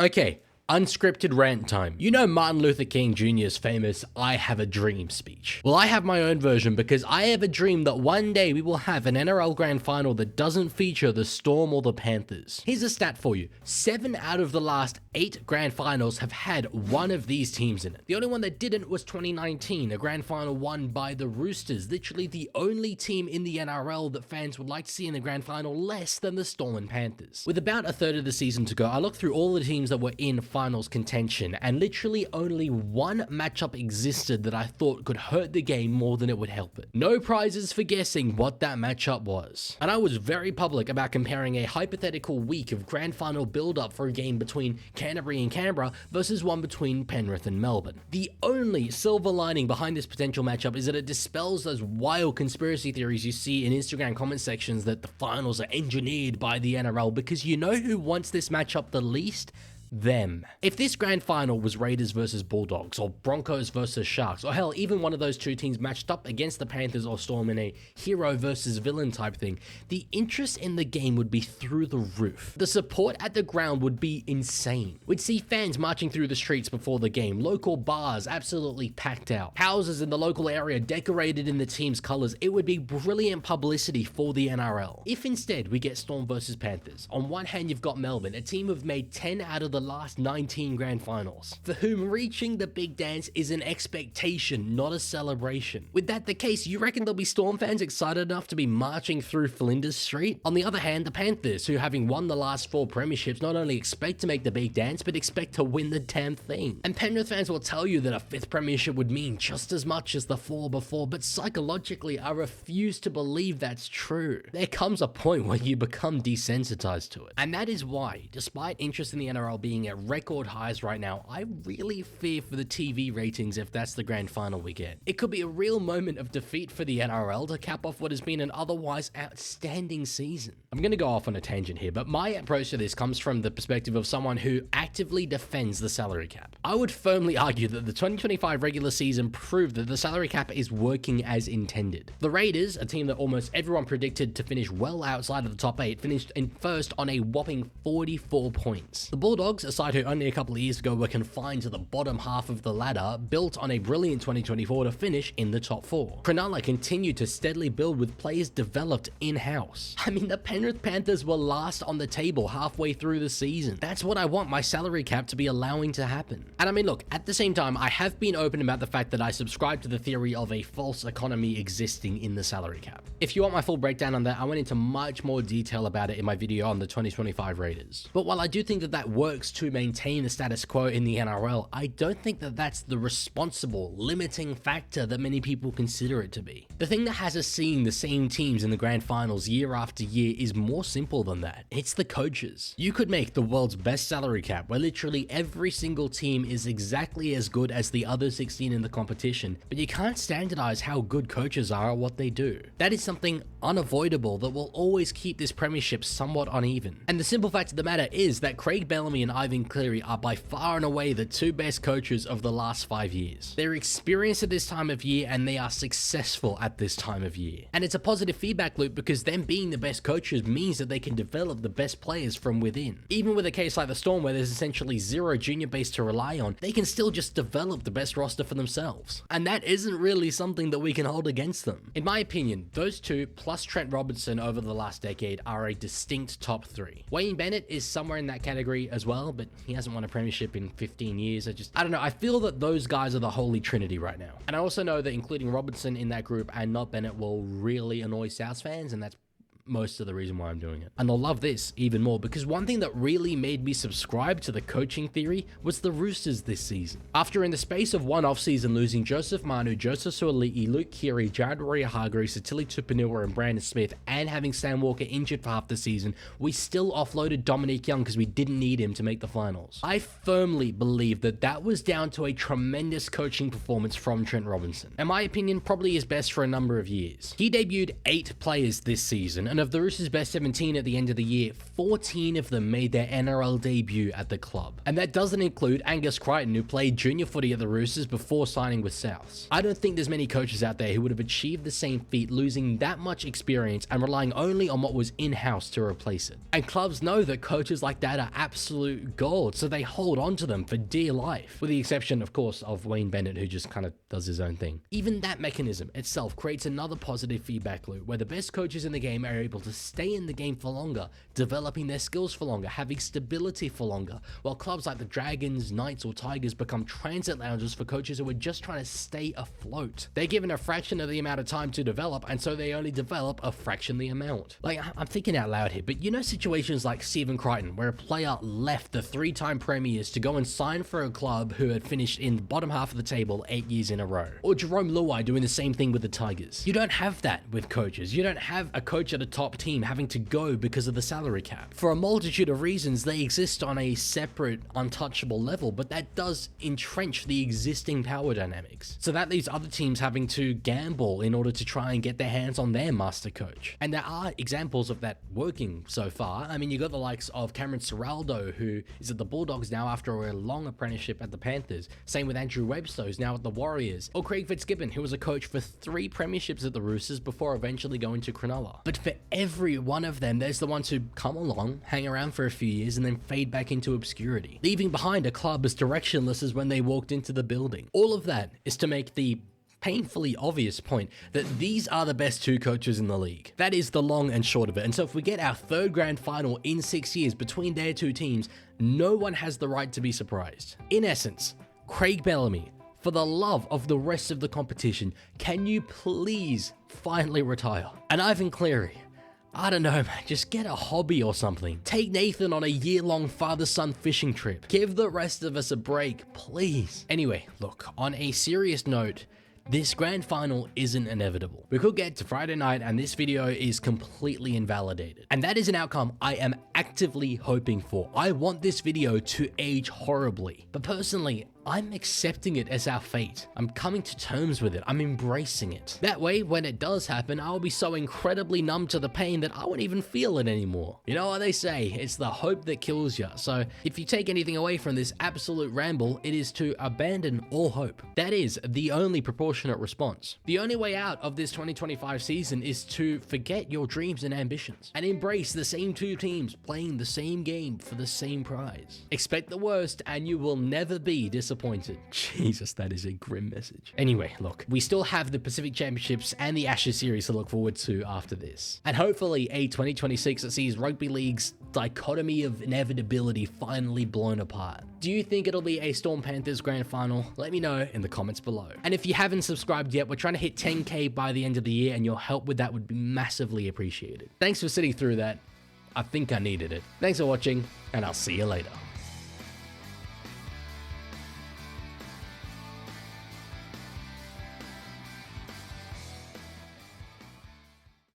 Okay, unscripted rant time. You know Martin Luther King Jr.'s famous "I have a dream" speech. Well, I have my own version because I have a dream that one day we will have an NRL Grand Final that doesn't feature the Storm or the Panthers. Here's a stat for you. 7 out of the last 8 Grand Finals have had one of these teams in it. The only one that didn't was 2019, a Grand Final won by the Roosters, literally the only team in the NRL that fans would like to see in the Grand Final less than the Storm and Panthers. With about a third of the season to go, I looked through all the teams that were in finals contention, and literally only one matchup existed that I thought could hurt the game more than it would help it. No prizes for guessing what that matchup was. And I was very public about comparing a hypothetical week of Grand Final build-up for a game between Canterbury and Canberra versus one between Penrith and Melbourne. The only silver lining behind this potential matchup is that it dispels those wild conspiracy theories you see in Instagram comment sections that the finals are engineered by the NRL, because you know who wants this matchup the least? Them. If this grand final was Raiders versus Bulldogs, or Broncos versus Sharks, or hell, even one of those two teams matched up against the Panthers or Storm in a hero versus villain type thing, the interest in the game would be through the roof. The support at the ground would be insane. We'd see fans marching through the streets before the game, local bars absolutely packed out, houses in the local area decorated in the team's colors. It would be brilliant publicity for the NRL. If instead we get Storm versus Panthers, on one hand you've got Melbourne, a team who've made 10 out of the last 19 grand finals, for whom reaching the big dance is an expectation, not a celebration. With that the case, you reckon there'll be Storm fans excited enough to be marching through Flinders Street? On the other hand, the Panthers, who having won the last 4 premierships, not only expect to make the big dance, but expect to win the damn thing. And Penrith fans will tell you that a 5th premiership would mean just as much as the 4 before, but psychologically I refuse to believe that's true. There comes a point where you become desensitized to it. And that is why, despite interest in the NRL being at record highs right now, I really fear for the TV ratings if that's the grand final we get. It could be a real moment of defeat for the NRL to cap off what has been an otherwise outstanding season. I'm going to go off on a tangent here, but my approach to this comes from the perspective of someone who actively defends the salary cap. I would firmly argue that the 2025 regular season proved that the salary cap is working as intended. The Raiders, a team that almost everyone predicted to finish well outside of the top 8, finished in first on a whopping 44 points. The Bulldogs, a side who only a couple of years ago were confined to the bottom half of the ladder, built on a brilliant 2024 to finish in the top 4. Cronulla continued to steadily build with players developed in-house. I mean, the Penrith Panthers were last on the table halfway through the season. That's what I want my salary cap to be allowing to happen. And I mean, look, at the same time, I have been open about the fact that I subscribe to the theory of a false economy existing in the salary cap. If you want my full breakdown on that, I went into much more detail about it in my video on the 2025 Raiders. But while I do think that that works to maintain the status quo in the NRL, I don't think that that's the responsible, limiting factor that many people consider it to be. The thing that has us seeing the same teams in the grand finals year after year is more simple than that. It's the coaches. You could make the world's best salary cap where literally every single team is exactly as good as the other 16 in the competition, but you can't standardize how good coaches are at what they do. That is something unavoidable that will always keep this premiership somewhat uneven. And the simple fact of the matter is that Craig Bellamy and Ivan Cleary are by far and away the 2 best coaches of the last 5 years. They're experienced at this time of year and they are successful at this time of year. And it's a positive feedback loop because them being the best coaches means that they can develop the best players from within. Even with a case like the Storm where there's essentially 0 junior base to rely on, they can still just develop the best roster for themselves. And that isn't really something that we can hold against them. In my opinion, those two plus Trent Robinson over the last decade are a distinct top 3. Wayne Bennett is somewhere in that category as well, but he hasn't won a premiership in 15 years. I don't know. I feel that those guys are the holy trinity right now. And I also know that including Robinson in that group and not Bennett will really annoy South fans, and that's most of the reason why I'm doing it. And they'll love this even more because one thing that really made me subscribe to the coaching theory was the Roosters this season. After in the space of one off-season losing Joseph Manu, Joseph Suaalii, Luke Keary, Jared Waerea-Hargreaves, Satili Tupouniua and Brandon Smith, and having Sam Walker injured for half the season, we still offloaded Dominic Young because we didn't need him to make the finals. I firmly believe that that was down to a tremendous coaching performance from Trent Robinson. In my opinion, probably his best for a number of years. He debuted 8 players this season, and And of the Roosters' best 17 at the end of the year, 14 of them made their NRL debut at the club. And that doesn't include Angus Crichton, who played junior footy at the Roosters before signing with Souths. I don't think there's many coaches out there who would have achieved the same feat, losing that much experience and relying only on what was in-house to replace it. And clubs know that coaches like that are absolute gold, so they hold on to them for dear life, with the exception, of course, of Wayne Bennett, who just kind of does his own thing. Even that mechanism itself creates another positive feedback loop, where the best coaches in the game are able to stay in the game for longer, developing their skills for longer, having stability for longer, while clubs like the Dragons, Knights, or Tigers become transit lounges for coaches who are just trying to stay afloat. They're given a fraction of the amount of time to develop, and so they only develop a fraction the amount. Like, I'm thinking out loud here, but you know situations like Stephen Crichton, where a player left the 3-time premiers to go and sign for a club who had finished in the bottom half of the table 8 years in a row. Or Jerome Luai doing the same thing with the Tigers. You don't have that with coaches. You don't have a coach at a top team having to go because of the salary cap. For a multitude of reasons, they exist on a separate, untouchable level, but that does entrench the existing power dynamics. So that leaves other teams having to gamble in order to try and get their hands on their master coach. And there are examples of that working so far. I mean, you got the likes of Cameron Ciraldo, who is at the Bulldogs now after a long apprenticeship at the Panthers. Same with Andrew Webster, who's now at the Warriors. Or Craig Fitzgibbon, who was a coach for 3 premierships at the Roosters before eventually going to Cronulla. But for every one of them, there's the ones who come along, hang around for a few years, and then fade back into obscurity, leaving behind a club as directionless as when they walked into the building. All of that is to make the painfully obvious point that these are the best 2 coaches in the league. That is the long and short of it. And so if we get our 3rd grand final in 6 years between their 2 teams, no one has the right to be surprised. In essence, Craig Bellamy, for the love of the rest of the competition, can you please finally retire? And Ivan Cleary, I don't know, man, just get a hobby or something. Take Nathan on a year-long father-son fishing trip. Give the rest of us a break, please. Anyway, look, on a serious note, this grand final isn't inevitable. We could get to Friday night and this video is completely invalidated. And that is an outcome I am actively hoping for. I want this video to age horribly. But personally, I'm accepting it as our fate. I'm coming to terms with it. I'm embracing it. That way, when it does happen, I'll be so incredibly numb to the pain that I won't even feel it anymore. You know what they say, it's the hope that kills you. So if you take anything away from this absolute ramble, it is to abandon all hope. That is the only proportionate response. The only way out of this 2025 season is to forget your dreams and ambitions and embrace the same 2 teams playing the same game for the same prize. Expect the worst and you will never be disappointed. Jesus, that is a grim message. Anyway, look, we still have the Pacific Championships and the Ashes series to look forward to after this. And hopefully a 2026 that sees Rugby League's dichotomy of inevitability finally blown apart. Do you think it'll be a Storm Panthers grand final? Let me know in the comments below. And if you haven't subscribed yet, we're trying to hit 10K by the end of the year, and your help with that would be massively appreciated. Thanks for sitting through that. I think I needed it. Thanks for watching, and I'll see you later.